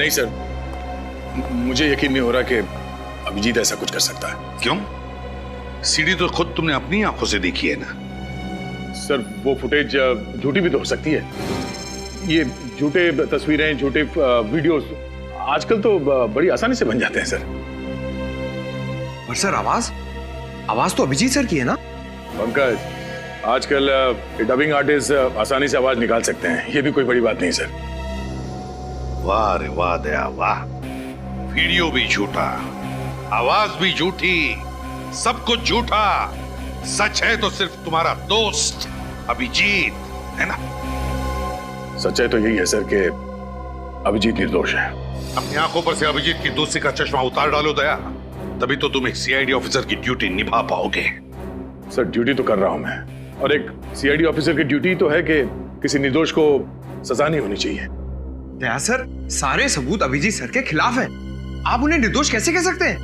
नहीं सर, मुझे यकीन नहीं हो रहा कि अभिजीत ऐसा कुछ कर सकता है। क्यों? सीडी तो खुद तुमने अपनी आंखों से देखी है ना। सर वो फुटेज झूठी भी तो हो सकती है। ये झूठे तस्वीरें, झूठे वीडियोस आजकल तो बड़ी आसानी से बन जाते हैं सर। पर सर आवाज तो अभिजीत सर की है ना? पंकज, आजकल डबिंग आर्टिस्ट आसानी से आवाज निकाल सकते हैं, ये भी कोई बड़ी बात नहीं सर। वाह रे वाह दया वाह, वीडियो भी झूठा, आवाज भी झूठी, सब कुछ झूठा। सच है तो सिर्फ तुम्हारा दोस्त अभिजीत है ना? सच्चाई तो यही है सर कि अभिजीत निर्दोष है। अपनी आंखों पर से अभिजीत की दोस्ती का चश्मा उतार डालो दया, तभी तो तुम एक सीआईडी ऑफिसर की ड्यूटी निभा पाओगे। सर ड्यूटी तो कर रहा हूं मैं, और एक सीआईडी ऑफिसर की ड्यूटी तो है कि किसी निर्दोष को सजा नहीं होनी चाहिए। दया सर, सारे सबूत अभिजीत सर के खिलाफ हैं। आप उन्हें निर्दोष कैसे कह सकते हैं?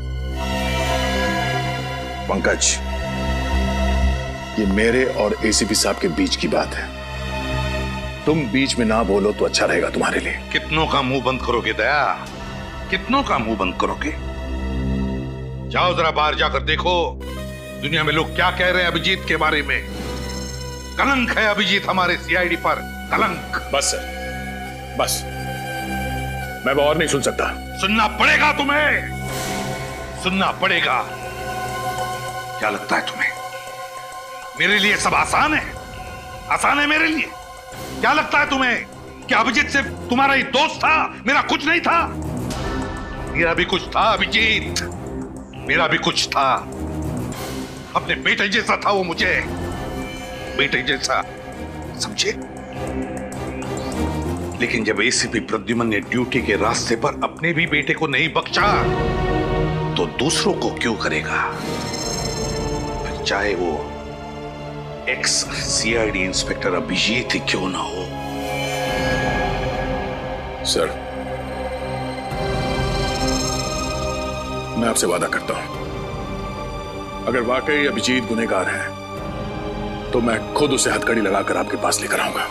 पंकज, ये मेरे और एसीपी साहब के बीच की बात है। तुम बीच में ना बोलो तो अच्छा रहेगा तुम्हारे लिए। कितनों का मुंह बंद करोगे दया? कितनों का मुंह बंद करोगे? जाओ जरा बाहर जाकर देखो दुनिया में लोग क्या कह रहे हैं अभिजीत के बारे में। कलंक है अभिजीत हमारे सीआईडी पर, कलंक। बस सर, बस, मैं और नहीं सुन सकता। सुनना पड़ेगा तुम्हें, सुनना पड़ेगा। क्या लगता है तुम्हें मेरे लिए सब आसान है? आसान है मेरे लिए? क्या लगता है तुम्हें कि अभिजीत सिर्फ तुम्हारा ही दोस्त था, मेरा कुछ नहीं था? मेरा भी कुछ था अभिजीत, मेरा भी कुछ था। अपने बेटे जैसा था वो मुझे, बेटे जैसा, समझे? लेकिन जब एसीपी प्रद्युमन ने ड्यूटी के रास्ते पर अपने भी बेटे को नहीं बख्शा, तो दूसरों को क्यों करेगा? फिर चाहे वो एक्स सीआईडी इंस्पेक्टर अभिजीत ही क्यों ना हो। सर, मैं आपसे वादा करता हूं, अगर वाकई अभिजीत गुनहगार है तो मैं खुद उसे हथकड़ी लगाकर आपके पास लेकर आऊंगा।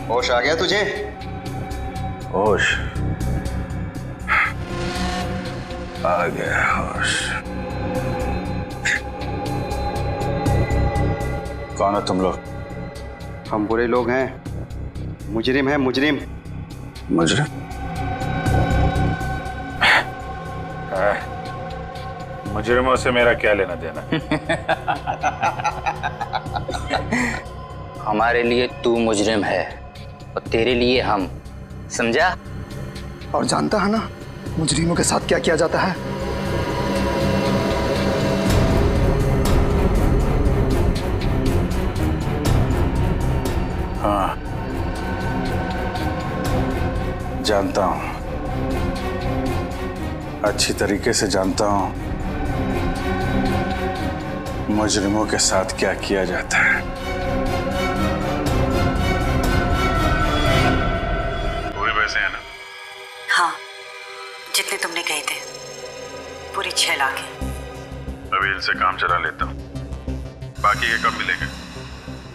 होश आ गया तुझे? होश आ गया, होश। कौन हो तुम लोग? हम बुरे लोग हैं, मुजरिम हैं, मुजरिम। मुजरिम? मुजरिमों से मेरा क्या लेना देना? हमारे लिए तू मुजरिम है और तेरे लिए हम, समझा? और जानता है ना मुजरिमों के साथ क्या किया जाता है? हाँ, जानता हूं, अच्छी तरीके से जानता हूं मुजरिमों के साथ क्या किया जाता है। पूरे पैसे हैं ना? हाँ, जितने तुमने कहे थे, पूरी 6 लाख है। अभी इनसे काम चला लेता हूँ, बाकी ये कब मिलेंगे?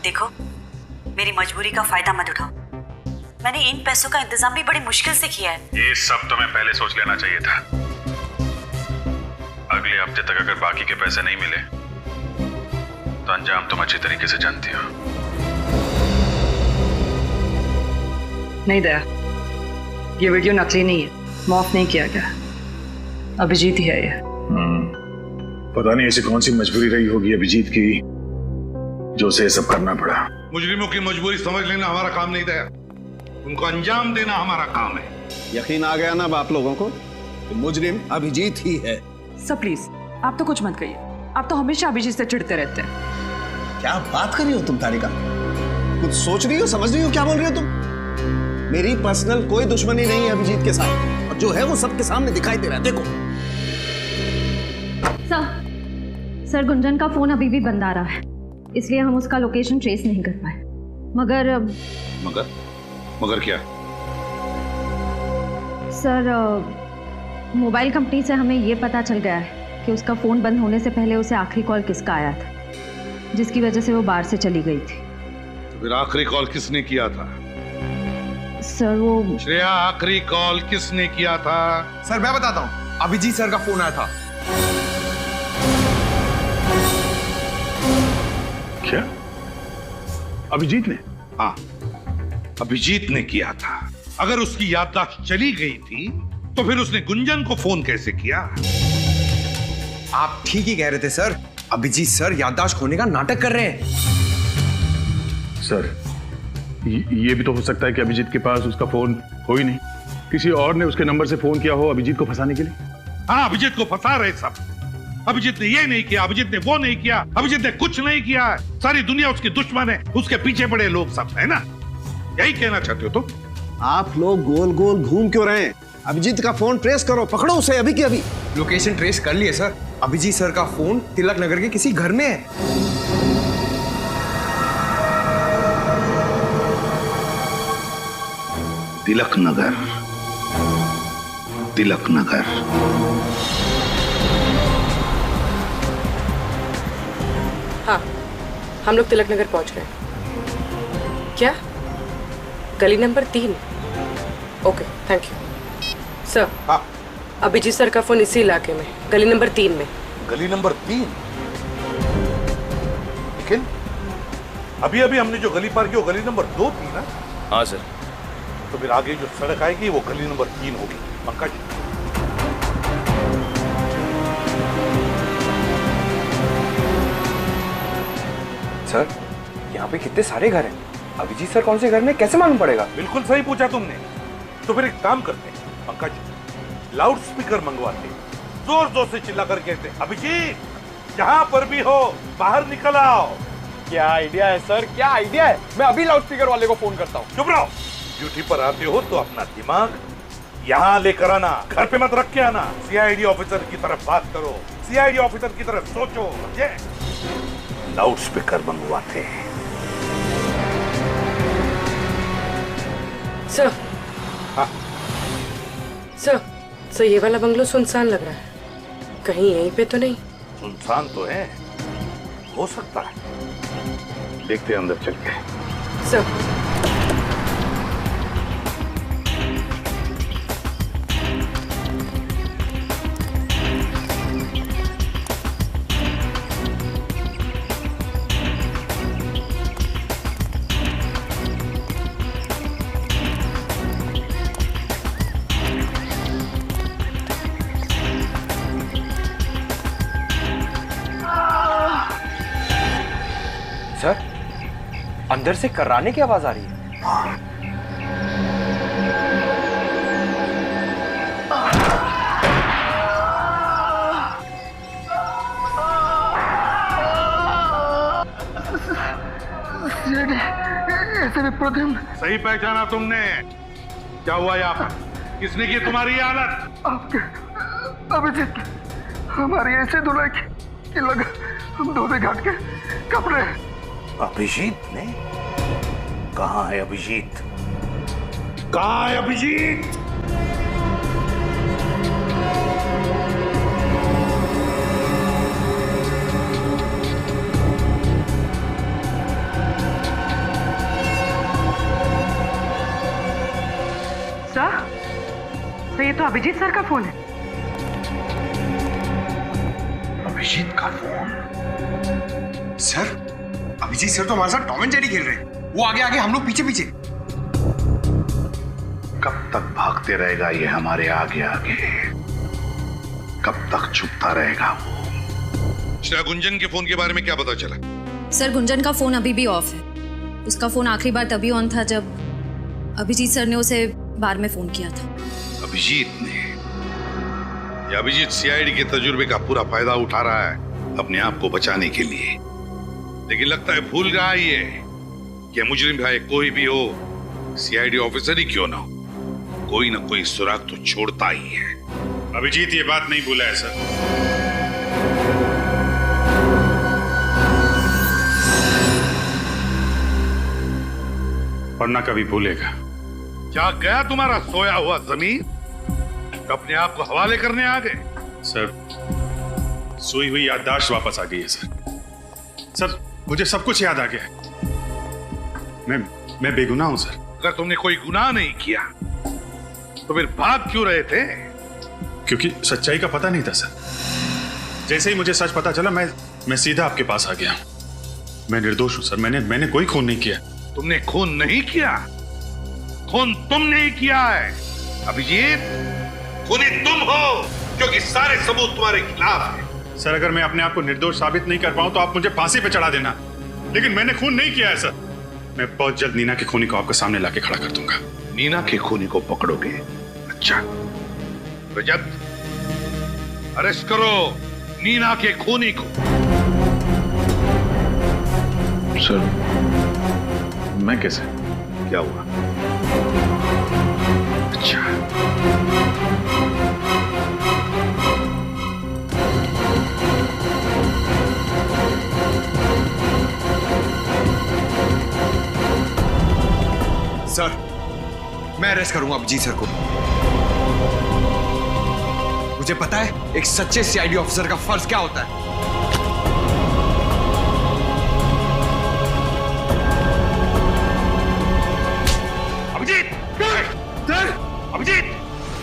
देखो, मेरी मजबूरी का फायदा मत उठाओ। मैंने इन पैसों का इंतजाम भी बड़ी मुश्किल से किया है। ये सब तुम्हें पहले सोच लेना चाहिए था। अगले हफ्ते तक अगर बाकी के पैसे नहीं मिले तो अंजाम तुम अच्छी तरीके से जानती हो। नहीं दया, ये वीडियो नकली नहीं है, मॉफ नहीं किया गया। अभिजीत ही है ये। पता नहीं ऐसी कौन सी मजबूरी रही होगी अभिजीत की जो उसे सब करना पड़ा। मुजरिमों की मजबूरी समझ लेना हमारा काम नहीं था, उनको अंजाम देना हमारा काम है। यकीन आ गया ना अब आप लोगों को कि मुजरिम अभिजीत ही है। सर प्लीज, आप तो कुछ मत कहिए, आप तो हमेशा अभिजीत से चिढ़ते रहते हैं। क्या बात कर रही हो तुम तारिका? कुछ सोच रही हो, समझ रही हो क्या बोल रही हो तुम? मेरी पर्सनल कोई दुश्मनी नहीं है अभिजीत के साथ, और जो है वो सबके सामने दिखाई दे रहा है। देखो सर गुंजन का फोन अभी भी बंद आ रहा है, इसलिए हम उसका लोकेशन ट्रेस नहीं कर पाए। मगर मगर क्या? सर मोबाइल कंपनी से हमें ये पता चल गया है कि उसका फोन बंद होने से पहले उसे आखिरी कॉल किसका आया था, जिसकी वजह से वो बाहर से चली गई थी। तो फिर आखिरी कॉल किसने किया था? सर वो श्रेया, आखिरी कॉल किसने किया था? सर मैं बताता हूँ, अभिजीत सर का फोन आया था। क्या? अभिजीत ने? हाँ, अभिजीत ने किया था। अगर उसकी याददाश्त चली गई थी तो फिर उसने गुंजन को फोन कैसे किया? आप ठीक ही कह रहे थे सर, अभिजीत सर याददाश्त खोने का नाटक कर रहे हैं। सर ये भी तो हो सकता है कि अभिजीत के पास उसका फोन हो ही नहीं, किसी और ने उसके नंबर से फोन किया हो अभिजीत को फंसाने के लिए। हाँ, अभिजीत को फंसा रहे सब। अभिजीत ने ये नहीं किया, अभिजीत ने वो नहीं किया, अभिजीत ने कुछ नहीं किया। सारी दुनिया उसकी दुश्मन है, उसके पीछे पड़े लोग सब, है ना? यही कहना चाहते हो तुम? आप लोग गोल गोल घूम क्यों रहे हैं? अभिजीत का फोन ट्रेस करो, पकड़ो उसे अभी के अभी। लोकेशन ट्रेस कर लिए सर, अभिजीत सर का फोन तिलक नगर के किसी घर में है। तिलक नगर, तिलक नगर। हाँ, हम लोग तिलक नगर पहुंच गए। क्या? गली number 3? Okay, thank you sir. हाँ, अभिजीत सर का फोन इसी इलाके में, गली नंबर 3 में। गली नंबर 3? लेकिन अभी अभी हमने जो गली पार की वो गली नंबर 2 थी ना? हाँ सर। तो फिर आगे जो सड़क आएगी वो गली नंबर 3 होगी। पंकज, सर यहाँ पे कितने सारे घर हैं, अभिजीत सर कौन से घर में कैसे मालूम पड़ेगा? बिल्कुल सही पूछा तुमने। तो फिर एक काम करते हैं पंकज, लाउड स्पीकर मंगवाते, जोर जोर से चिल्ला कर कहते, अभिजीत जहां पर भी हो बाहर निकल आओ। क्या आइडिया है सर, क्या आइडिया है। मैं अभी लाउड स्पीकर वाले को फोन करता हूँ। चुप रहो, ड्यूटी पर आते हो तो अपना दिमाग यहाँ लेकर आना, घर पे मत रख के आना। सीआईडी ऑफिसर की तरफ बात करो, सीआईडी ऑफिसर की तरफ सोचो, समझे? लाउड स्पीकर मंगवाते हैं। सर, हाँ सर ये वाला बंगलो सुनसान लग रहा है, कहीं यहीं पे तो नहीं? सुनसान तो है, हो सकता है, देखते हैं अंदर चल के। सर सर अंदर से कर्राने की आवाज आ रही है। ऐसे विप्रोधन। सही पहचाना तुमने। क्या हुआ यहाँ पर? किसने की तुम्हारी ये हालत? अभिजीत हमारी ऐसे धुलाई कि लगा हम धोबे घाट के कपड़े। अभिजीत ने? कहाँ है अभिजीत? कहाँ है अभिजीत? सर ये तो अभिजीत सर का फोन है। अभिजीत का फोन? सर, अभिजीत सर तो हमारे साथ टॉम एंड जेरी खेल रहे हैं। वो आगे आगे, हम लोग पीछे पीछे। कब तक भागते रहेगा ये हमारे आगे आगे? कब तक छुपता रहेगा वो? गुंजन के फोन के बारे में क्या पता चला? सर, गुंजन का फोन अभी भी ऑफ है। उसका फोन आखिरी बार तभी ऑन था जब अभिजीत सर ने उसे बार में फोन किया था। अभिजीत ने? या अभिजीत सीआईडी के तजुर्बे का पूरा फायदा उठा रहा है अपने आप को बचाने के लिए? लेकिन लगता है भूल रहा है ये कि मुजरिम भाई कोई भी हो, सीआईडी ऑफिसर ही क्यों ना हो, कोई ना कोई सुराग तो छोड़ता ही है। अभिजीत ये बात नहीं भूला है सर। वरना कभी भूलेगा। क्या गया तुम्हारा सोया हुआ जमीन? अपने आप को हवाले करने आ गए? सर, सोई हुई याददाश्त वापस आ गई है सर। सर, मुझे सब कुछ याद आ गया है। मैं बेगुनाह हूं सर। अगर तुमने कोई गुनाह नहीं किया तो फिर भाग क्यों रहे थे? क्योंकि सच्चाई का पता नहीं था सर। जैसे ही मुझे सच पता चला मैं सीधा आपके पास आ गया। मैं निर्दोष हूं सर। मैंने कोई खून नहीं किया। तुमने खून नहीं किया? खून तुमने ही किया है अभिजीत। खूनी तुम हो, क्योंकि सारे सबूत तुम्हारे खिलाफ हैं। सर, अगर मैं अपने आप को निर्दोष साबित नहीं कर पाऊं तो आप मुझे फांसी पे चढ़ा देना, लेकिन मैंने खून नहीं किया है सर। मैं बहुत जल्द नीना के खूनी को आपके सामने लाके खड़ा कर दूंगा। नीना के खूनी को पकड़ोगे? अच्छा, रजत, अरेस्ट करो नीना के खूनी को। सर, मैं कैसे? क्या हुआ? अच्छा, सर, मैं अरेस्ट करूंगा अभिजीत सर को। मुझे पता है एक सच्चे सीआईडी ऑफिसर का फर्ज क्या होता है।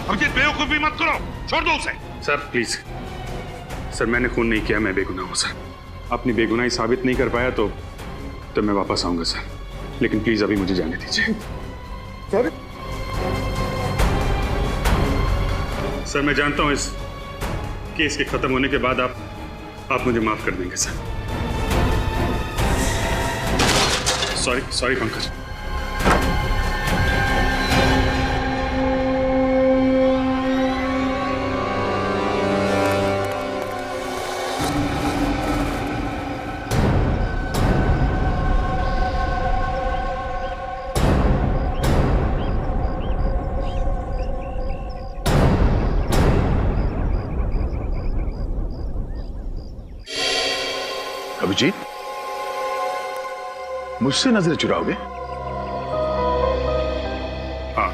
अभिजीत बेवकूफी मत करो, छोड़ दो उसे। सर प्लीज सर, मैंने खून नहीं किया। मैं बेगुनाह हूं सर। अपनी बेगुनाही साबित नहीं कर पाया तो मैं वापस आऊंगा सर, लेकिन प्लीज अभी मुझे जाने दीजिए। सर, मैं जानता हूं इस केस के खत्म होने के बाद आप मुझे माफ कर देंगे सर। सॉरी पंकज। अभिजीत, मुझसे नजरें चुराओगे? हाँ,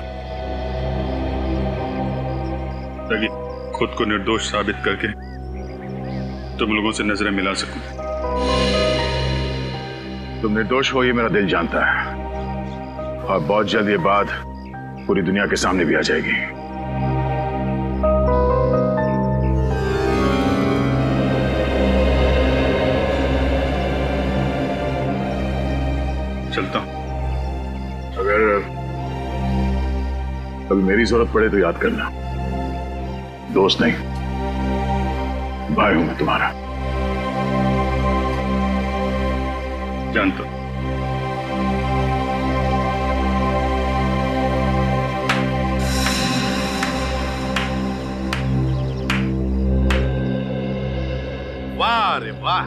ताकि खुद को निर्दोष साबित करके तुम लोगों से नजरें मिला सकूं। तुम निर्दोष हो ये मेरा दिल जानता है, और बहुत जल्द ये बात पूरी दुनिया के सामने भी आ जाएगी। चलता हूं। अगर कभी मेरी जरूरत पड़े तो याद करना, दोस्त नहीं भाई हूं मैं तुम्हारा। जानता हूं। वाह रे वाह,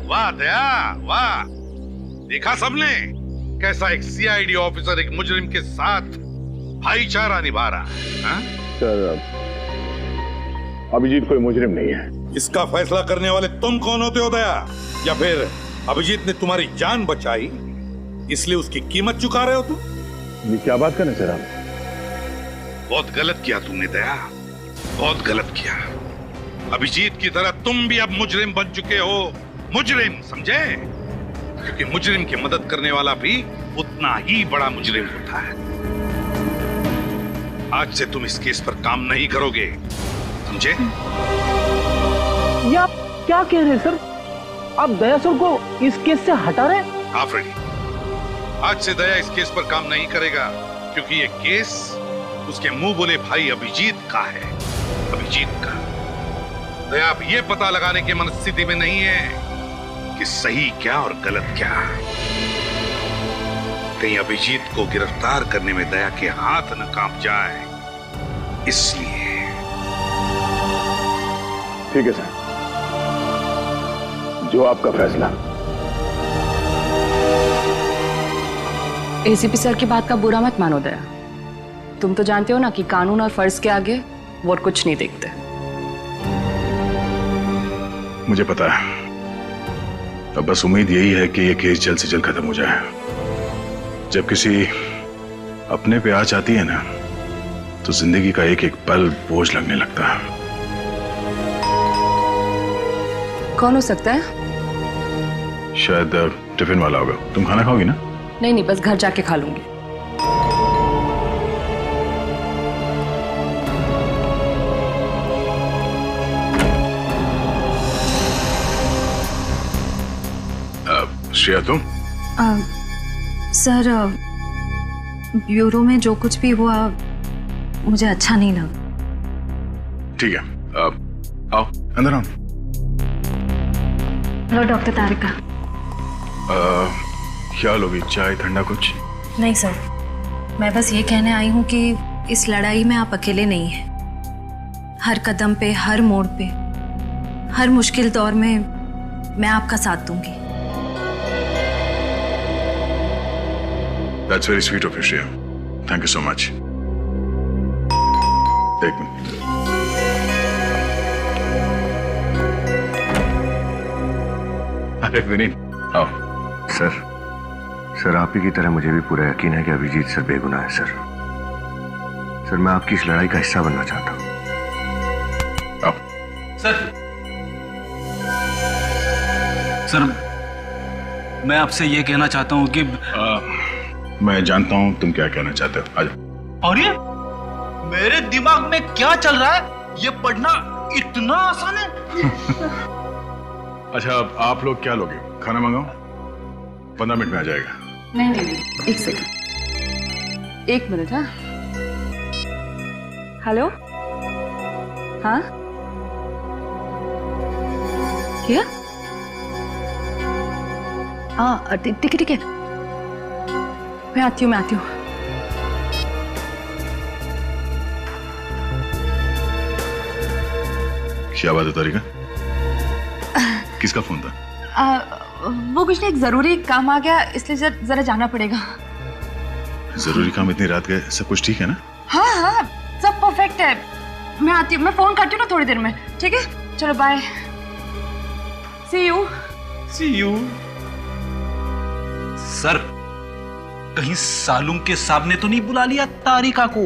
वाह दया वाह। देखा सबने कैसा एक सीआईडी ऑफिसर एक मुजरिम के साथ भाईचारा निभा रहा है। सर, अभिजीत कोई मुजरिम नहीं है। इसका फैसला करने वाले तुम कौन होते हो दया? या फिर अभिजीत ने तुम्हारी जान बचाई इसलिए उसकी कीमत चुका रहे हो तुम? ये क्या बात करना सर आप? बहुत गलत किया तुमने दया, बहुत गलत किया। अभिजीत की तरह तुम भी अब मुजरिम बन चुके हो। मुजरिम, समझे? क्योंकि मुजरिम की मदद करने वाला भी उतना ही बड़ा मुजरिम होता है। आज से तुम इस केस पर काम नहीं करोगे, समझे? ये आप क्या कह रहे हैं सर? आप दया सर को इस केस से हटा रहे हैं? हाँ फ्रेडी, आज से दया इस केस पर काम नहीं करेगा, क्योंकि ये केस उसके मुंह बोले भाई अभिजीत का है। अभिजीत का। दया आप ये पता लगाने की मनस्थिति में नहीं है कि सही क्या और गलत क्या। कहीं अभिजीत को गिरफ्तार करने में दया के हाथ न कांप जाए, इसलिए। ठीक है सर, जो आपका फैसला। एसीपी सर की बात का बुरा मत मानो दया। तुम तो जानते हो ना कि कानून और फर्ज के आगे वो कुछ नहीं देखते। मुझे पता है, अब बस उम्मीद यही है कि ये केस जल्द से जल्द खत्म हो जाए। जब किसी अपने पे आँच आती है ना, तो जिंदगी का एक एक पल बोझ लगने लगता है। कौन हो सकता है? शायद टिफिन वाला होगा। तुम खाना खाओगी ना? नहीं, बस घर जाके खा लूंगी। श्रेया तुम? सर, ब्यूरो में जो कुछ भी हुआ मुझे अच्छा नहीं लगा। ठीक है, आओ अंदर आओ। हेलो डॉक्टर तारिका। क्या लोगी, चाय ठंडा कुछ? नहीं सर, मैं बस ये कहने आई हूँ कि इस लड़ाई में आप अकेले नहीं हैं। हर कदम पे, हर मोड़ पे, हर मुश्किल दौर में मैं आपका साथ दूंगी। That's very sweet of you, Shreya. Thank you so much. एक मिनट। अरे विनीत, आओ। सर आप ही की तरह मुझे भी पूरा यकीन है कि अभिजीत सर बेगुनाह है सर। सर मैं आपकी इस लड़ाई का हिस्सा बनना चाहता हूँ। आओ। सर मैं आपसे ये कहना चाहता हूँ कि मैं जानता हूँ तुम क्या कहना चाहते हो। आजाओ। और ये मेरे दिमाग में क्या चल रहा है, ये पढ़ना इतना आसान है? अच्छा, आप लोग क्या लोगे? खाना मंगाओ, 15 मिनट में आ जाएगा। नहीं, एक सेकंड, एक मिनट। हाँ, हेलो, हाँ क्या? हाँ ठीक है, मैं आती हूँ। क्या बात है तारिका? किसका फोन था? वो कुछ नहीं, एक जरूरी काम आ गया, इसलिए जरा जाना पड़ेगा। जरूरी काम इतनी रात गए? सब कुछ ठीक है ना? हाँ, सब परफेक्ट है। मैं आती हूँ, मैं फोन करती हूँ ना थोड़ी देर में। ठीक है, चलो बाय, सी यू। सर कहीं सालूम के साहब ने तो नहीं बुला लिया तारिका को?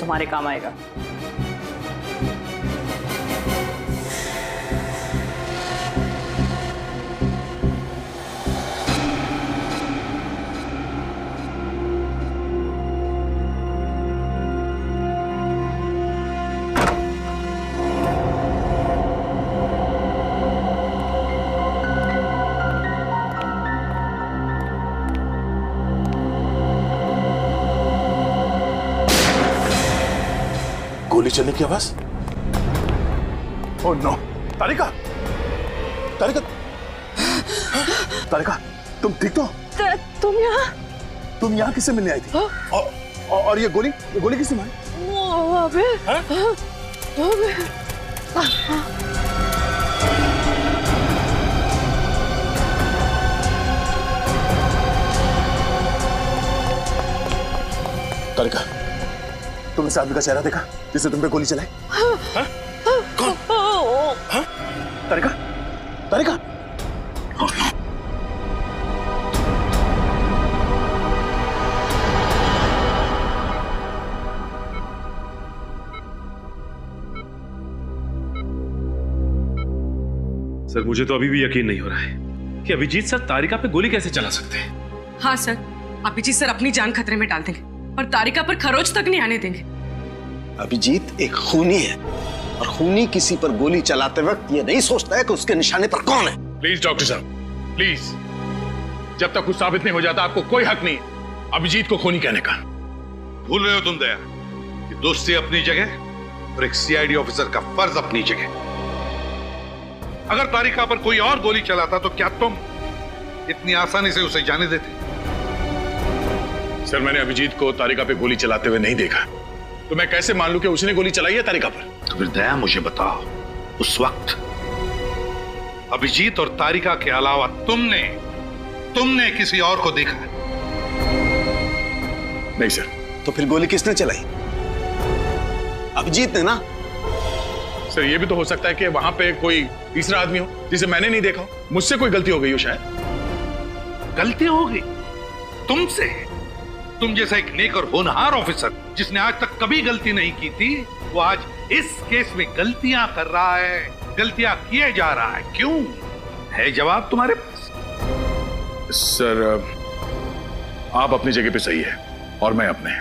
तुम्हारे काम आएगा। गोली चलने की आवाज। ओह नो, तारिका, तारिका, तारिका, तुम ठीक तो? तुम यहाँ किससे मिलने आई थी? और ये गोली किसने मारी? तारिका, तुमने इस आदमी का चेहरा देखा जिसने तुम पे गोली चलाई? कौन? हाँ? तारिका, तारिका। सर, मुझे तो अभी भी यकीन नहीं हो रहा है कि अभिजीत सर तारिका पे गोली कैसे चला सकते हैं। हाँ सर, अभिजीत सर अपनी जान खतरे में डाल देंगे और तारिका पर खरोच तक नहीं आने देंगे। अभिजीत एक खूनी है और खूनी किसी पर गोली चलाते वक्त ये नहीं सोचता है कि उसके निशाने पर कौन है। प्लीज डॉक्टर साहब, प्लीज, जब तक कुछ साबित नहीं हो जाता आपको कोई हक नहीं अभिजीत को खूनी कहने का। भूल रहे हो तुम दया कि दोस्ती अपनी जगह और एक सीआईडी ऑफिसर का फर्ज अपनी जगह। अगर तारिका पर कोई और गोली चलाता तो क्या तुम इतनी आसानी से उसे जाने देते? सर, मैंने अभिजीत को तारिका पे गोली चलाते हुए नहीं देखा, तो मैं कैसे मान लूं कि उसने गोली चलाई है तारिका पर? तो फिर दया मुझे बताओ, उस वक्त अभिजीत और तारिका के अलावा तुमने किसी और को देखा? नहीं सर। तो फिर गोली किसने चलाई? अभिजीत ने ना। सर, ये भी तो हो सकता है कि वहां पे कोई तीसरा आदमी हो जिसे मैंने नहीं देखा, मुझसे कोई गलती हो गई हो शायद। गलती हो गई तुमसे? तुम जैसा एक नेक और होनहार ऑफिसर जिसने आज तक कभी गलती नहीं की थी, वो आज इस केस में गलतियां कर रहा है, गलतियां किए जा रहा है। क्यों? है जवाब तुम्हारे पास? सर, आप अपनी जगह पे सही है और मैं अपने,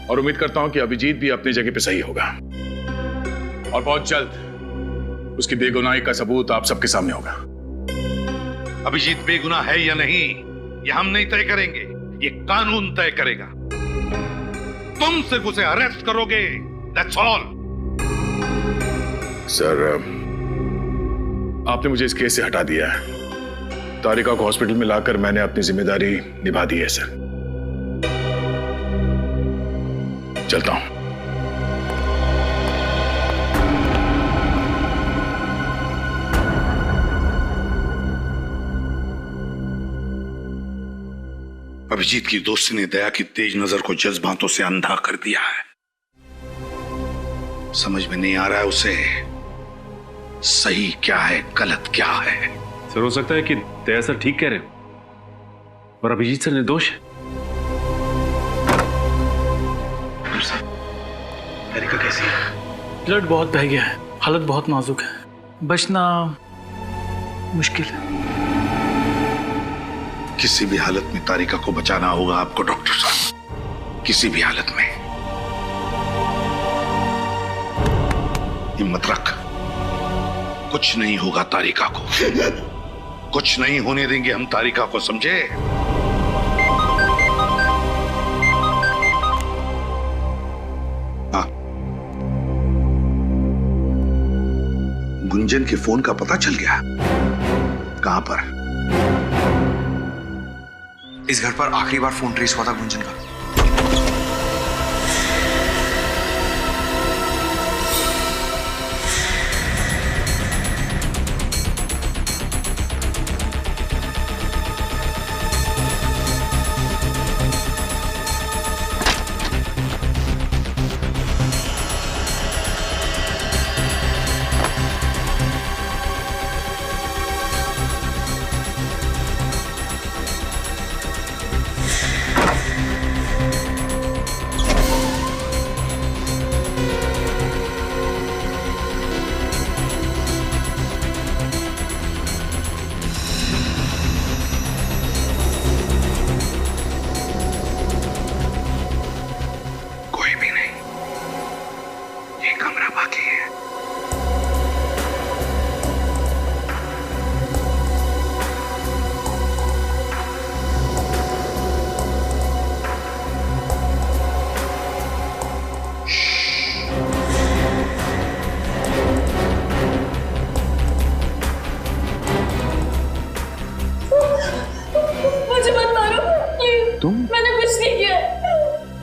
और उम्मीद करता हूं कि अभिजीत भी अपनी जगह पे सही होगा और बहुत जल्द उसकी बेगुनाही का सबूत आप सबके सामने होगा। अभिजीत बेगुनाह है या नहीं, ये हम नहीं तय करेंगे, ये कानून तय करेगा। तुम सिर्फ उसे अरेस्ट करोगे, दैट्स ऑल। सर, आपने मुझे इस केस से हटा दिया है। तारिका को हॉस्पिटल में लाकर मैंने अपनी जिम्मेदारी निभा दी है सर। चलता हूं। अभिजीत की दोस्ती ने दया की तेज नजर को जज्बातों से अंधा कर दिया है। समझ में नहीं आ रहा है उसे सही क्या है, गलत क्या है। सर, हो सकता है कि दया सर ठीक कह रहे हो और अभिजीत सर निर्दोष है। तारिका कैसी है? ब्लड बहुत बह गया है, हालत बहुत नाजुक है, बचना मुश्किल है। किसी भी हालत में तारिका को बचाना होगा आपको डॉक्टर साहब, किसी भी हालत में। हिम्मत रख, कुछ नहीं होगा तारिका को, कुछ नहीं होने देंगे हम तारिका को, समझे? हाँ, गुंजन के फोन का पता चल गया? कहां पर? इस घर पर आखिरी बार फोन ट्रेस हुआ था गुंजन का।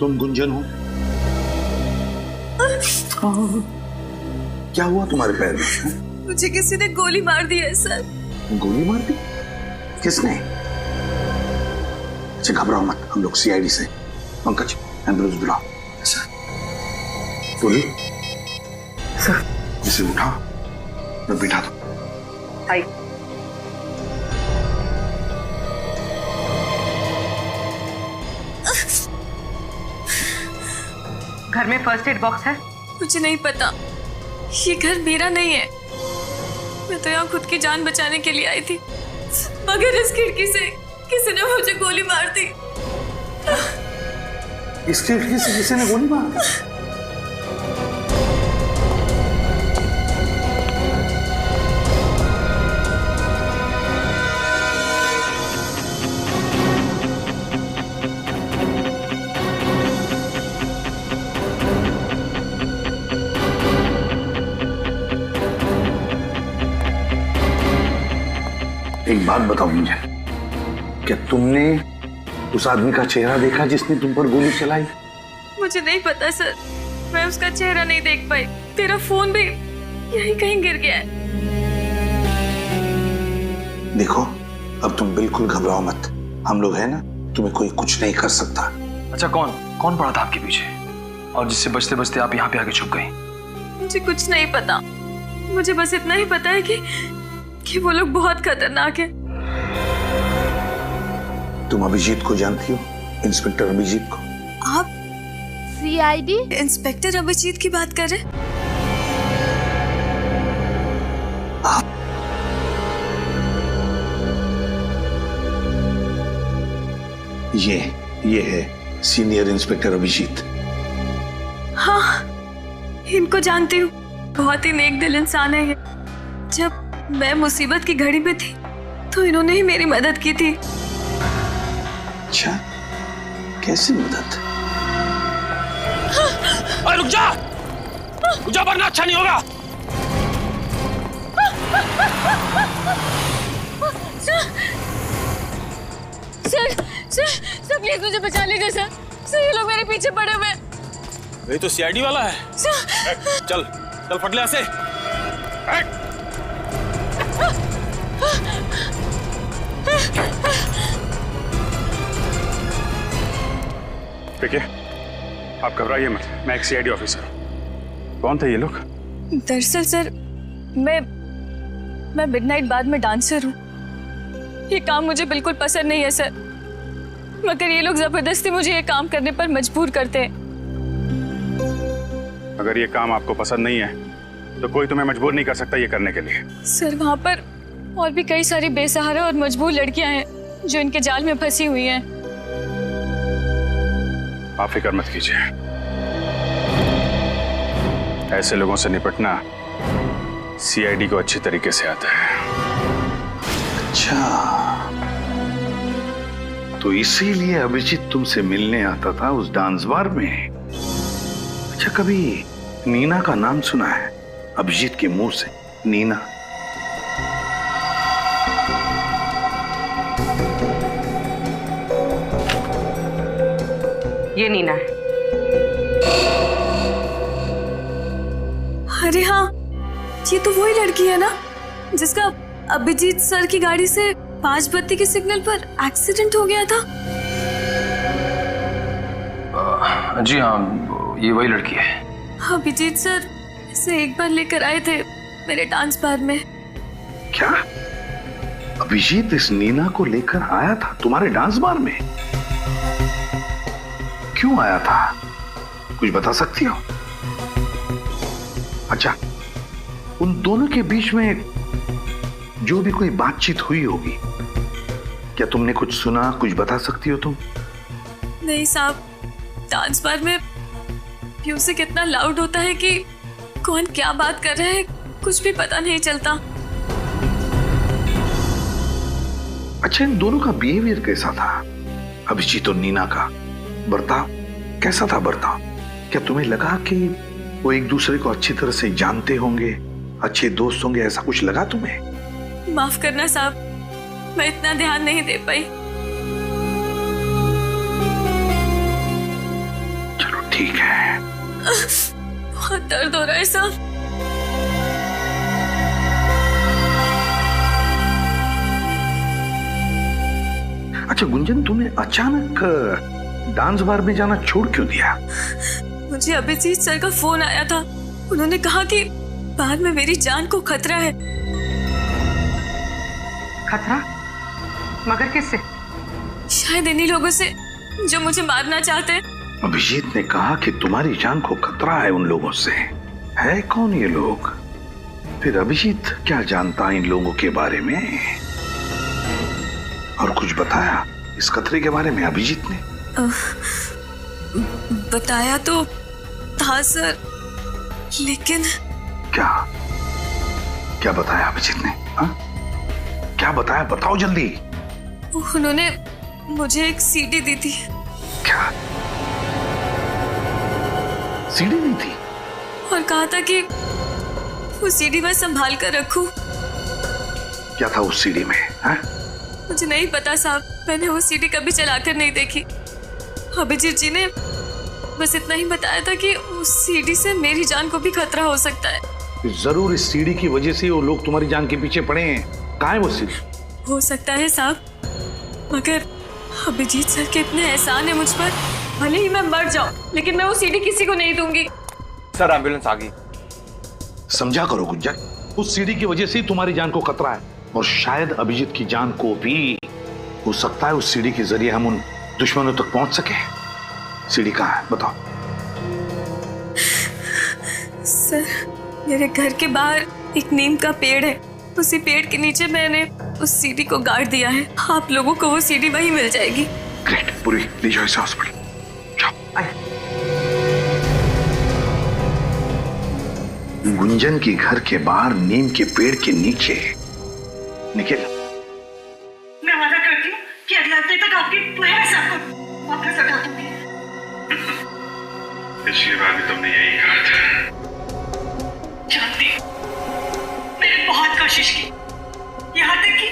तुम गुंजन हो? क्या हुआ तुम्हारे पैर में? मुझे किसी ने गोली मार दी है सर। गोली मार दी? किसने? अच्छा घबराओ मत, हम लोग सीआईडी से। पंकज एम्बुलेंस बुलाओ। सर बोलो। सर इसे उठाओ, मैं बिठा दो। आई। घर में फर्स्ट एड बॉक्स है? मुझे नहीं पता, ये घर मेरा नहीं है। मैं तो यहाँ खुद की जान बचाने के लिए आई थी, मगर इस खिड़की से किसी ने मुझे गोली मार दी। इस खिड़की से किसी ने गोली मार दी? एक बात बताओ मुझे, क्या तुमने उस आदमी का चेहरा देखा जिसने तुम पर गोली चलाई? मुझे नहीं पता सर, मैं उसका चेहरा नहीं देख पाई। तेरा फोन भी यहीं कहीं गिर गया है। देखो अब तुम बिल्कुल घबराओ मत, हम लोग हैं ना, तुम्हें कोई कुछ नहीं कर सकता। अच्छा कौन पड़ा था आपके पीछे और जिससे बचते बचते आप यहाँ पे आके छुप गई? मुझे कुछ नहीं पता, मुझे बस इतना ही पता है कि वो लोग बहुत खतरनाक है। तुम अभिजीत को जानती हो? इंस्पेक्टर अभिजीत को? आप सीआईडी इंस्पेक्टर अभिजीत की बात कर रहे? ये है सीनियर इंस्पेक्टर अभिजीत। हाँ, इनको जानती हूँ, बहुत ही नेक दिल इंसान है ये। जब मैं मुसीबत की घड़ी में थी तो इन्होंने ही मेरी मदद की थी। अच्छा, कैसी मदद? रुक जा वरना अच्छा नहीं होगा। सर प्लीज मुझे बचा लीजिए सर। ये लोग मेरे पीछे पड़े हुए। ये तो सीआईडी वाला है। चल फट ले ऐसे। देखिए आप घबराइए मत, मैं एक सीआईडी ऑफिसर हूं। कौन थे ये लोग? दरअसल सर मैं मिडनाइट बार में डांसर हूँ। ये काम मुझे बिल्कुल पसंद नहीं है सर, मगर ये लोग जबरदस्ती मुझे ये काम करने पर मजबूर करते हैं। अगर ये काम आपको पसंद नहीं है तो कोई तुम्हें मजबूर नहीं कर सकता ये करने के लिए। सर वहाँ पर और भी कई सारी बेसहारा और मजबूर लड़कियां हैं जो इनके जाल में फंसी हुई हैं। आप फिक्र मत कीजिए, ऐसे लोगों से निपटना सीआईडी को अच्छी तरीके से आता है। अच्छा, तो इसीलिए अभिजीत तुमसे मिलने आता था उस डांस बार में। अच्छा, कभी नीना का नाम सुना है? अभिजीत के मुंह से नीना। ये नीना है। अरे हाँ, ये तो वही लड़की है ना जिसका अभिजीत सर की गाड़ी से 5 बत्ती के सिग्नल पर एक्सीडेंट हो गया था। जी हाँ, ये वही लड़की है। अभिजीत सर इसे एक बार लेकर आए थे मेरे डांस बार में। क्या अभिजीत इस नीना को लेकर आया था तुम्हारे डांस बार में? क्यों आया था, कुछ बता सकती हो? अच्छा, उन दोनों के बीच में जो भी कोई बातचीत हुई होगी, क्या तुमने कुछ सुना, कुछ बता सकती हो तुम? नहीं साहब, डांस बार में म्यूजिक इतना लाउड होता है कि कौन क्या बात कर रहा है कुछ भी पता नहीं चलता। अच्छा, इन दोनों का बिहेवियर कैसा था? अभिजीत और नीना का बर्ताव कैसा था? बर्ताव क्या तुम्हें लगा कि वो एक दूसरे को अच्छी तरह से जानते होंगे, अच्छे दोस्त होंगे, ऐसा कुछ लगा तुम्हें? माफ करना साहब, मैं इतना ध्यान नहीं दे पाई। ठीक है। बहुत दर्द हो रहा है साहब। अच्छा गुंजन, तूने अचानक डांस बार में जाना छोड़ क्यों दिया? मुझे अभिजीत सर का फोन आया था। उन्होंने कहा कि बाद में मेरी जान को खतरा है। खतरा? मगर किससे? शायद इन्हीं लोगों से जो मुझे मारना चाहते हैं। अभिजीत ने कहा कि तुम्हारी जान को खतरा है उन लोगों से। है कौन ये लोग? फिर अभिजीत क्या जानता इन लोगों के बारे में? और कुछ बताया इस खतरे के बारे में अभिजीत ने? बताया तो था सर, लेकिन क्या क्या बताया अभिजीत ने? हा? क्या बताया? बताओ जल्दी। उन्होंने मुझे एक सीडी दी थी। क्या सीडी दी थी? और कहा था कि वो सीडी मैं संभाल कर रखूं। क्या था उस सीडी में? हा? मुझे नहीं पता साहब, मैंने वो सीडी कभी चलाकर नहीं देखी। अभिजीत जी ने बस इतना ही बताया था कि उस सीडी से मेरी जान को भी खतरा हो सकता है। जरूर इस सीडी की वजह से वो लोग तुम्हारी जान के पीछे पड़े हैं। कहाँ है वो सीडी? हो सकता है साहब, मगर अभिजीत सर के इतने एहसान है मुझ पर, भले ही मैं मर जाऊं लेकिन मैं वो सीडी किसी को नहीं दूंगी। सर एम्बुलेंस आ गई। समझा करो गुंजन, उस सीडी की वजह से ही तुम्हारी जान को खतरा है, और शायद अभिजीत की जान को भी। हो सकता है उस सीडी के जरिए हम उन दुश्मनों तक पहुंच सके। सीडी कहाँ है बताओ? सर मेरे घर के बाहर एक नीम का पेड़ है, उसी पेड़ के नीचे मैंने उस सीडी को गाड़ दिया है। आप लोगों को वो सीडी वहीं मिल जाएगी। ग्रेट, पूरी ले जाओ इसे हॉस्पिटल। गुंजन के घर के बाहर नीम के पेड़ के नीचे। निखिल, मैं वादा करती हूँ कि अगले हफ्ते तक आपकी पूरे सबको वापस लगा दूंगी। पिछली बार भी तुमने यही कहा था। जानती हूँ, मैंने बहुत कोशिश की, यहाँ तक कि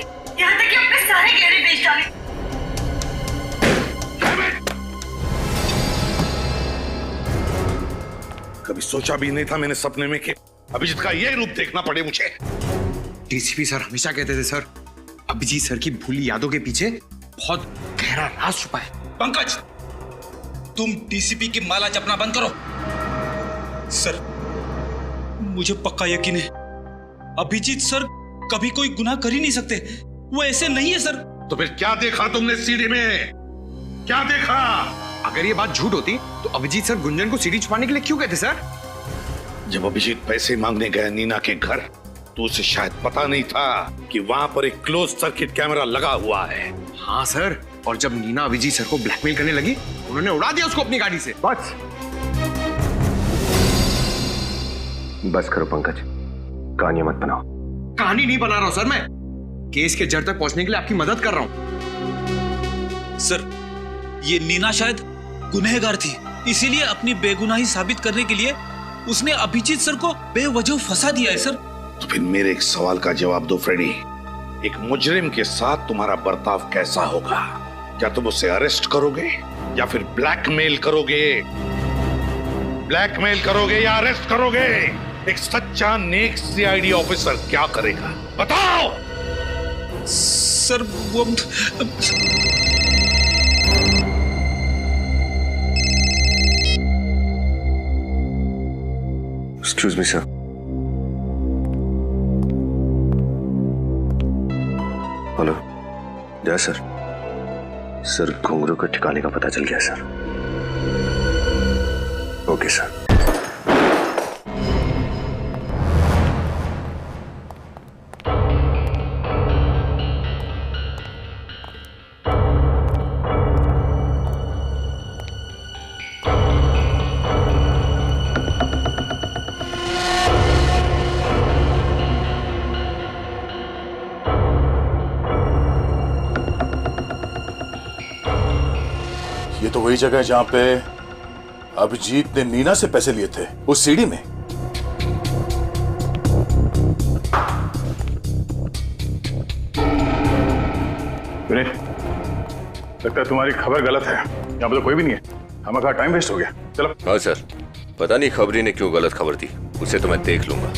अपने सारे गहरे बेच डाले। कभी सोचा भी नहीं था मैंने सपने में कि अभिजीत का ये रूप देखना पड़े मुझे। डीसीपी सर हमेशा कहते थे सर, अभिजीत सर की भूली यादों के पीछे बहुत गहरा राज छुपा है। पंकज, तुम डीसीपी की माला जपना बंद करो। सर मुझे पक्का यकीन है अभिजीत सर कभी कोई गुनाह कर ही नहीं सकते। वो ऐसे नहीं है सर। तो फिर क्या देखा तुमने सीडी में? क्या देखा? अगर ये बात झूठ होती तो अभिजीत सर गुंजन को सीडी छुपाने के लिए क्यों कहते सर? जब अभिजीत पैसे मांगने गया नीना के घर, तो उसे शायद पता नहीं था कि वहां पर एक क्लोज सर्किट कैमरा लगा हुआ है। हाँ सर, और जब नीना अभिजीत सर को ब्लैकमेल करने लगी, उन्होंने उड़ा दिया उसको अपनी गाड़ी से। बस करो पंकज, कहानी मत बनाओ। कहानी नहीं बना रहा हूं सर, मैं केस के जड़ तक पहुंचने के लिए आपकी मदद कर रहा हूं। सर ये नीना शायद गुनहगार थी, इसीलिए अपनी बेगुनाही साबित करने के लिए उसने अभिजीत सर को बेवजह फंसा दिया है सर। तो फिर मेरे एक सवाल का जवाब दो फ्रेडी, एक मुजरिम के साथ तुम्हारा बर्ताव कैसा होगा? क्या तुम उसे अरेस्ट करोगे या फिर ब्लैकमेल करोगे? ब्लैकमेल करोगे या अरेस्ट करोगे? एक सच्चा नेक सीआईडी ऑफिसर क्या करेगा बताओ? सर वो एक्सक्यूज मी सर। हेलो जय सर। सर घुंघरू के ठिकाने का पता चल गया सर। Okay sir. ये तो वही जगह है जहां पे अभिजीत ने नीना से पैसे लिए थे, उस सीढ़ी में। लगता है तुम्हारी खबर गलत है, यहाँ पे तो कोई भी नहीं है। हमारा टाइम वेस्ट हो गया। चलो। हाँ सर, पता नहीं खबरी ने क्यों गलत खबर दी, उसे तो मैं देख लूंगा।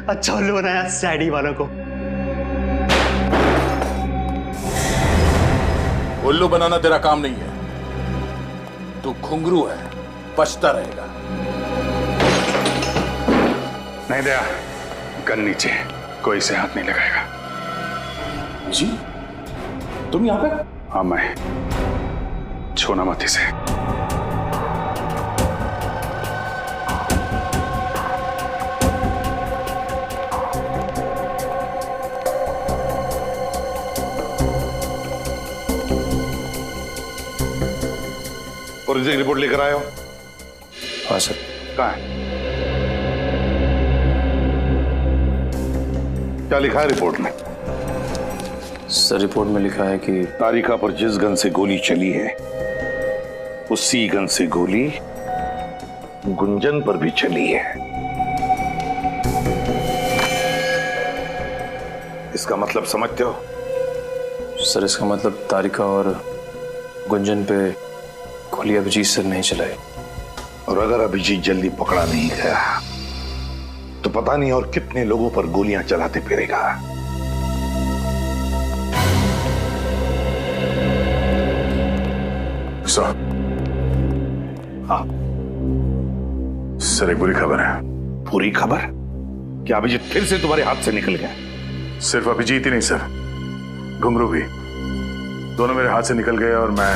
अच्छा उल्लू बनाया सैडी वालों को। उल्लू बनाना तेरा काम नहीं है, तू घुंघरू है, बचता रहेगा। नहीं दया, गन नीचे, कोई से हाथ नहीं लगाएगा। जी तुम यहाँ पे? हाँ मैं, छूना मत इसे। फोरेंसिक रिपोर्ट लेकर आए हो? हाँ सर। कहाँ है? क्या लिखा है रिपोर्ट में? सर रिपोर्ट में लिखा है कि तारिका पर जिस गन से गोली चली है उसी गन से गोली गुंजन पर भी चली है। इसका मतलब समझते हो? सर इसका मतलब तारिका और गुंजन पे गोली अभिजीत सर नहीं चलाई। और अगर अभिजीत जल्दी पकड़ा नहीं गया तो पता नहीं और कितने लोगों पर गोलियां चलाते फिरेगा। सर। हाँ सर, एक बुरी खबर है। बुरी खबर? क्या अभिजीत फिर से तुम्हारे हाथ से निकल गया? सिर्फ अभिजीत ही नहीं सर, घुंघरू भी, दोनों मेरे हाथ से निकल गए और मैं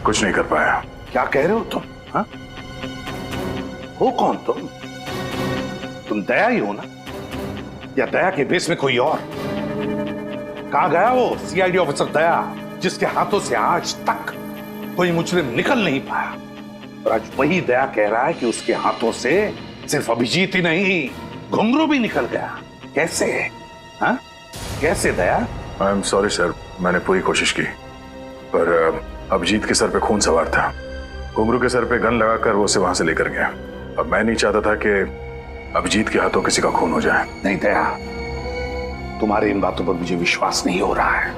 कुछ नहीं कर पाया। क्या कह रहे हो तुम? हाँ? हो कौन तुम? तुम दया ही हो ना? या दया के बेस में कोई और? कहां गया वो सीआईडी ऑफिसर दया, जिसके हाथों से आज तक कोई मुजरिम निकल नहीं पाया? और आज वही दया कह रहा है कि उसके हाथों से सिर्फ अभिजीत ही नहीं, घुंघरू भी निकल गया। कैसे? हाँ? कैसे दया? आई एम सॉरी सर, मैंने पूरी कोशिश की, पर अभिजीत के सर पे खून सवार था। घुंघरू के सर पे गन लगाकर वो उसे वहां से लेकर गया। अब मैं नहीं चाहता था कि अभिजीत के हाथों किसी का खून हो जाए। नहीं दया, तुम्हारे इन बातों पर मुझे विश्वास नहीं हो रहा है।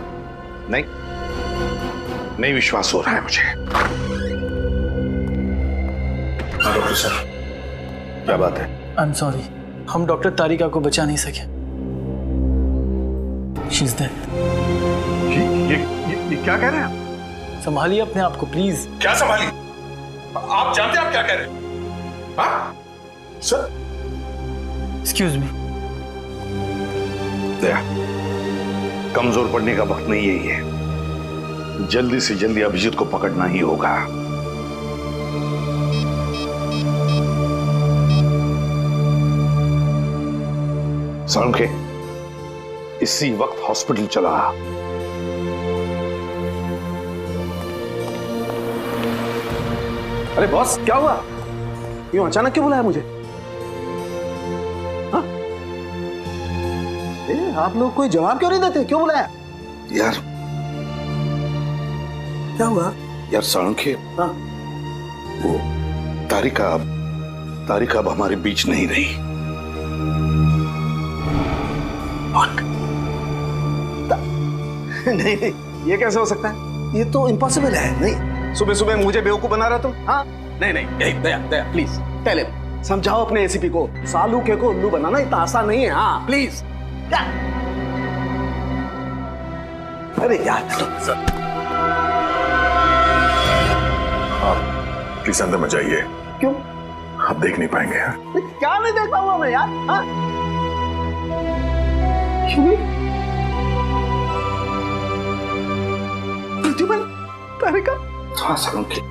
नहीं विश्वास हो रहा है मुझे। हाँ डॉक्टर सर। क्या बात है? आई एम सॉरी, हम डॉक्टर तारिका को बचा नहीं सके। She is dead. ये क्या कह रहे हैं? संभालिए अपने आप को प्लीज। क्या संभालिए? आप जानते हैं आप क्या कह रहे हैं? हाँ? Sir excuse me. दया, कमजोर पड़ने का वक्त नहीं यही है। जल्दी से जल्दी अभिजीत को पकड़ना ही होगा। सालुंखे, इसी वक्त हॉस्पिटल चला। अरे बॉस, क्या हुआ? यूं अचानक क्यों बुलाया मुझे? हाँ? आप लोग कोई जवाब क्यों नहीं देते? क्यों बुलाया? यार क्या हुआ? यार सालुंखे, हाँ? वो तारिका अब हमारे बीच नहीं रही। नहीं, ये कैसे हो सकता है? ये तो इम्पॉसिबल है। नहीं, सुबह सुबह मुझे बेवकूफ बना रहा तुम? हाँ? नहीं, दया प्लीज टेल हिम, समझाओ अपने एसीपी को, सालुखे को उल्लू बनाना इतना आसान नहीं है। हाँ प्लीज। क्या? अरे यार आप प्लीज अंदर मत जाइए। क्यों? आप देख नहीं पाएंगे। क्या नहीं देख पाऊंगा मैं यार? हाँ? क्यों? प्रतिभा, तारिका। हाँ सालुंखे,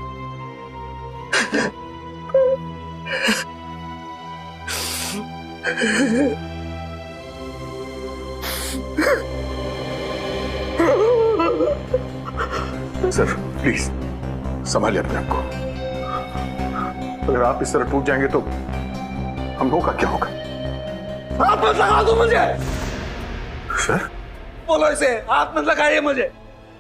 सर प्लीज संभालिए अपने आप को। अगर आप इस तरह टूट जाएंगे तो हम लोगों का क्या होगा? हाथ मत लगा दो मुझे। सर बोलो इसे, हाथ मत लगाइए मुझे।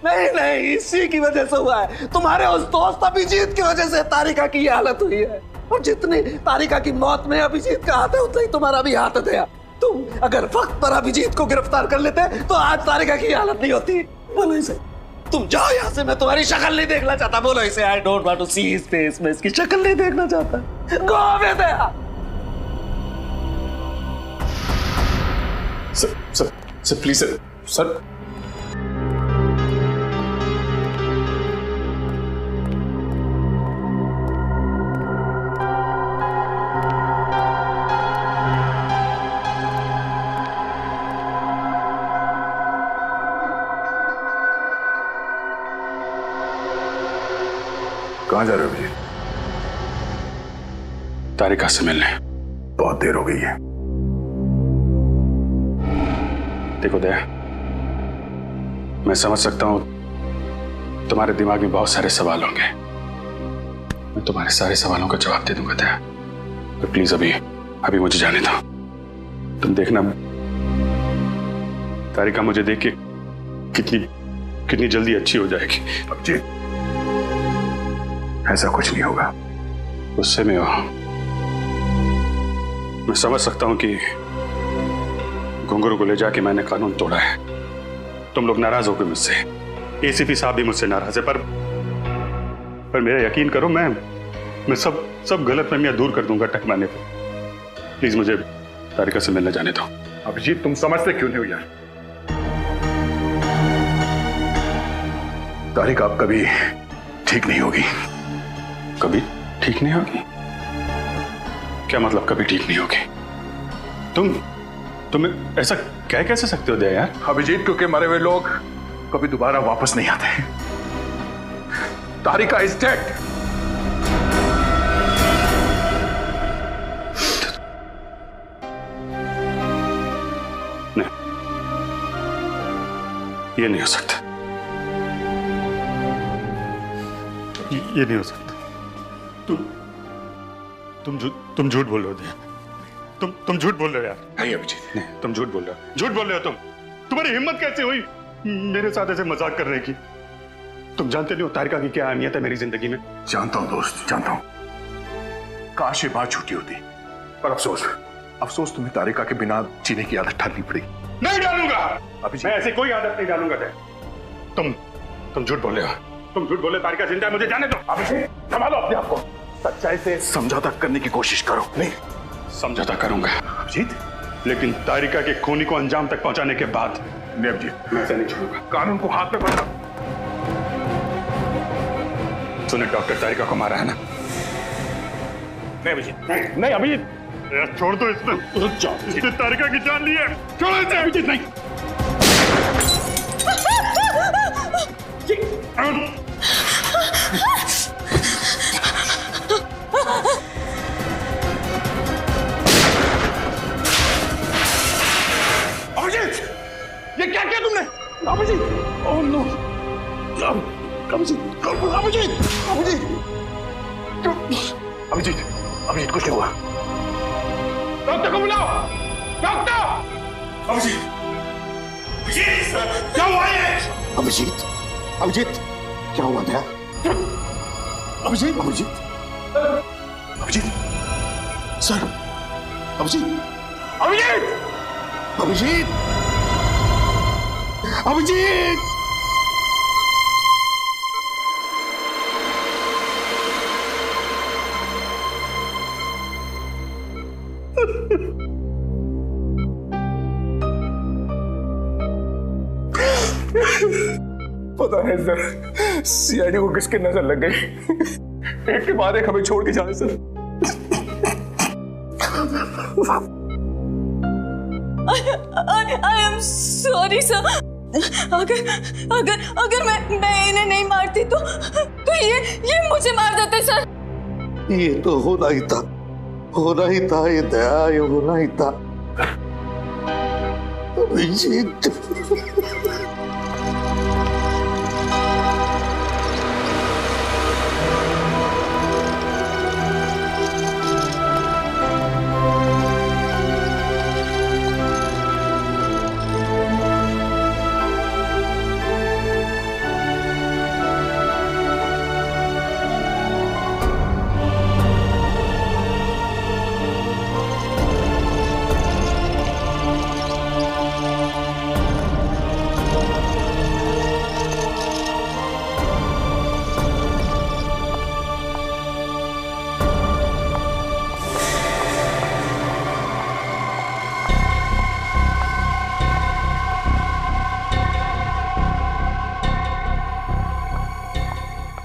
नहीं नहीं, इसी की वजह से हुआ है। तुम्हारे उस दोस्त अभिजीत की वजह से तारिका की ये हालत हुई है। और जितनी तारिका की मौत में अभिजीत का हाथ है, उतना ही तुम्हारा भी हाथ है। तुम अगर वक्त पर अभिजीत को गिरफ्तार कर लेते तो आज तारिका की हालत नहीं होती। बोलो इसे, तुम जाओ यहाँ से, मैं तुम्हारी शक्ल नहीं देखना चाहता। बोलो इसे, I don't want to see his face, मैं इसकी शक्ल नहीं देखना चाहता। Go away Daya. Sir please sir. कहां जा रहे हो अभिजीत? तारिका से मिलने। बहुत देर हो गई है। देखो दया, मैं समझ सकता हूं तुम्हारे दिमाग में बहुत सारे सवाल होंगे। मैं तुम्हारे सारे सवालों का जवाब दे दूंगा दया, तो प्लीज अभी मुझे जाने दो। तुम देखना तारिका मुझे देख के कितनी जल्दी अच्छी हो जाएगी। अभिजीत, ऐसा कुछ नहीं होगा। गुस्से में हो, मैं समझ सकता हूं कि घुंघरू को ले जाके मैंने कानून तोड़ा है। तुम लोग नाराज हो गए मुझसे, एसीपी साहब भी मुझसे नाराज है, पर मेरा यकीन करो, मैं सब गलतफहमियां दूर कर दूंगा टकराने पर। प्लीज मुझे तारिका से मिलने जाने दो। अभिजीत, तुम समझते क्यों नहीं हो यार? तारिका अब कभी ठीक नहीं होगी। कभी ठीक नहीं होगी? क्या मतलब कभी ठीक नहीं होगी? तुम ऐसा कह कैसे सकते हो दया यार? अभिजीत, क्योंकि मरे हुए लोग कभी दोबारा वापस नहीं आते। तारिका इज डेड। नहीं, ये नहीं हो सकता। ये नहीं हो सकता। तुम झूठ बोल रहे हो दया। तुम झूठ बोल रहे हो यार। नहीं अभिजीत, नहीं, तुम झूठ बोल रहे हो। झूठ बोल रहे हो तुम। तुम्हारी हिम्मत कैसे हुई मेरे साथ ऐसे मजाक करने की? तुम जानते नहीं हो तारिका की क्या अहमियत है मेरी जिंदगी में। जानता हूं दोस्त, जानता हूं। काश ये बात झूठी होती, पर अफसोस तुम्हें तारिका के बिना जीने की आदत डालनी पड़ी। नहीं डालूंगा अभिजीत, मैं ऐसी कोई आदत नहीं डालूंगा दया। तुम झूठ बोल रहे हो। तुम झूठ बोले तारिका जिंदा है, मुझे जाने दो। अभिजीत, संभालो अपने आप को। सच्चाई से समझौता करने की कोशिश करो। नहीं, समझौता करूंगा अभिजीत, लेकिन तारिका के खूनी को अंजाम तक पहुंचाने के बाद। नहीं अभिजीत, मैं ऐसा नहीं छोड़ूंगा। कानून को हाथ में पकड़ो। तूने डॉक्टर तारिका को मारा है ना? नहीं अभिजीत, नहीं अभिजीत, छोड़ दो इसमें। रुक जाओ, इसने तारिका की जान ली है। छोड़ो इसे अभिजीत। नहीं, अभिजीत, ये क्या किया तुमने? अभिजीत, ओह नो, अभिजीत, अभिजीत, अभिजीत, अभिजीत, कुछ नहीं हुआ। डॉक्टर को बुलाओ। डॉक्टर! अभिजीत, क्या हुआ ये? अभिजीत, अभिजीत, क्या हुआ था? अभिजीत, अभिजीत, अभिजीत, सर, अभिजीत, अभिजीत, अभिजीत, अभिजीत। पता है सर, सीआईडी को किसकी नजर लग गई। एक के बाद एक हमें छोड़ के जाए sir. I am sorry sir. अगर मैं इन्हें नहीं मारती तो ये मुझे मार देते सर। ये तो होना ही था, होना ही था। ये दया, ये होना ही था। अभिजीत,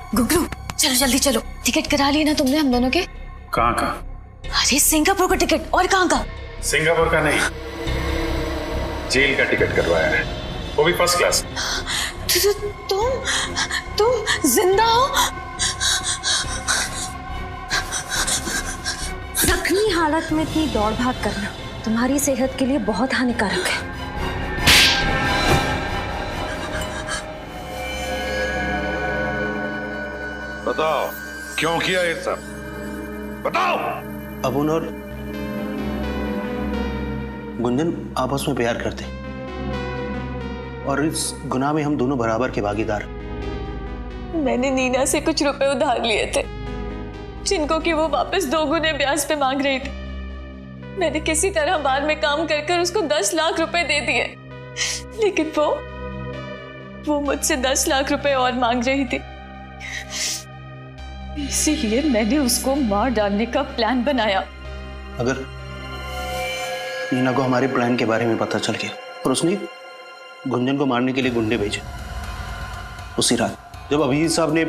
गुगलू चलो जल्दी चलो, टिकट करा ली ना तुमने हम दोनों के? कहाँ का? अरे सिंगापुर का टिकट। और कहाँ का? सिंगापुर का नहीं, जेल का टिकट करवाया है, वो भी फर्स्ट क्लास। तुम जिंदा हो? जख्मी हालत में इतनी दौड़ भाग करना तुम्हारी सेहत के लिए बहुत हानिकारक है। बताओ क्यों किया ये सब, बताओ। अबुन और गुंजन आपस में प्यार करते और इस गुनाह में हम दोनों बराबर के भागीदार। मैंने नीना से कुछ रुपए उधार लिए थे जिनको कि वो वापस 2 गुने ब्याज पे मांग रही थी। मैंने किसी तरह बाद में काम कर कर उसको 10 लाख रुपए दे दिए, लेकिन वो मुझसे 10 लाख रुपए और मांग रही थी। इसीलिए मैंने उसको मार डालने का प्लान बनाया। अगर नीना को हमारे प्लान के बारे में पता चल गया और उसने गुंजन को मारने के लिए गुंडे भेजे, उसी रात जब अभिजीत साहब ने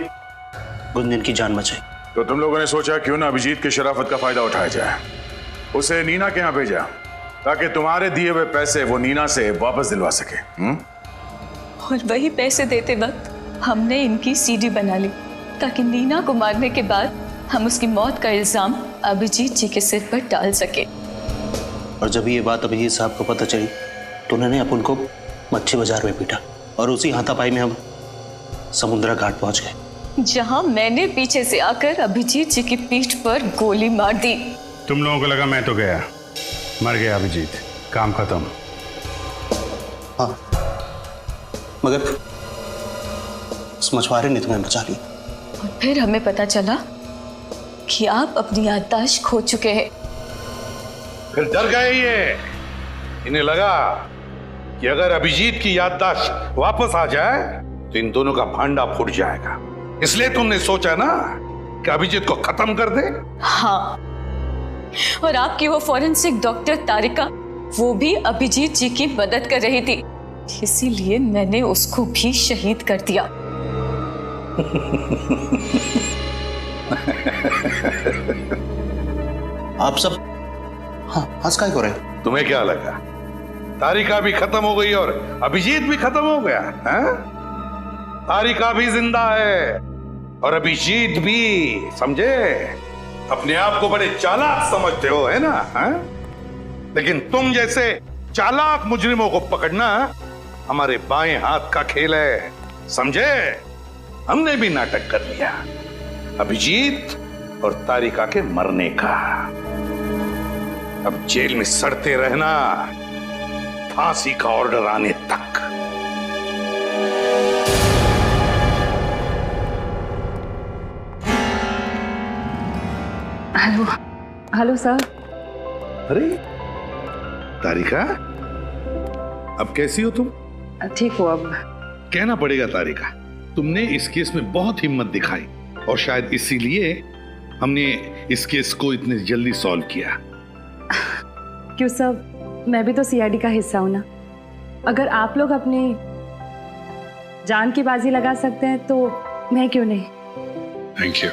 गुंजन की जान बचाई, तो तुम लोगों ने सोचा क्यों ना अभिजीत की शराफत का फायदा उठाया जाए, उसे नीना के यहाँ भेजा ताकि तुम्हारे दिए हुए पैसे वो नीना से वापस दिलवा सके। और वही पैसे देते वक्त हमने इनकी सीडी बना ली ताकि नीना को मारने के बाद हम उसकी मौत का इल्जाम अभिजीत जी के सिर पर डाल सके। और जब ये बात अभिजीत साहब को पता चली तो उन्होंने अपन को मच्छी बाजार में पीटा और उसी हाथापाई में हम समुद्रा घाट पहुंच गए, जहां मैंने पीछे से आकर अभिजीत जी की पीठ पर गोली मार दी। तुम लोगों को लगा मैं तो गया, मर गया अभिजीत, काम खत्म। हाँ, मगर उस मछुआरे ने तुम्हें बचा लिया। और फिर हमें पता चला कि आप अपनी याददाश्त खो चुके हैं। फिर डर गए ये, इन्हें लगा कि अगर अभिजीत की याददाश्त वापस आ जाए तो इन दोनों का भांडा फूट जाएगा। इसलिए तुमने सोचा ना कि अभिजीत को खत्म कर दे। हाँ, और आपकी वो फॉरेंसिक डॉक्टर तारिका, वो भी अभिजीत जी की मदद कर रही थी, इसीलिए मैंने उसको भी शहीद कर दिया। आप सब हंस काहे हो रहे? तुम्हें क्या लगा तारिका भी खत्म हो गई और अभिजीत भी खत्म हो गया है? तारिका भी जिंदा है और अभिजीत भी, समझे? अपने आप को बड़े चालाक समझते हो, है ना? है? लेकिन तुम जैसे चालाक मुजरिमों को पकड़ना हमारे बाएं हाथ का खेल है, समझे? हमने भी नाटक कर लिया अभिजीत और तारिका के मरने का। अब जेल में सड़ते रहना फांसी का ऑर्डर आने तक। Hello hello sir. अरे तारिका, अब कैसी हो तुम? ठीक हो अब? कहना पड़ेगा तारिका, तुमने इस केस में बहुत हिम्मत दिखाई और शायद इसीलिए हमने इस केस को इतने जल्दी सॉल्व किया। क्यों सर, मैं भी तो सीआईडी का हिस्सा हूं ना। अगर आप लोग अपनी जान की बाजी लगा सकते हैं तो मैं क्यों नहीं। Thank you.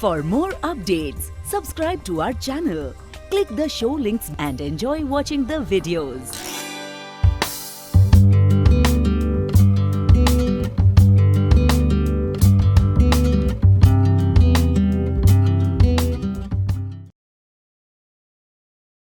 For more updates, subscribe to our channel, click the show links and enjoy watching the videos.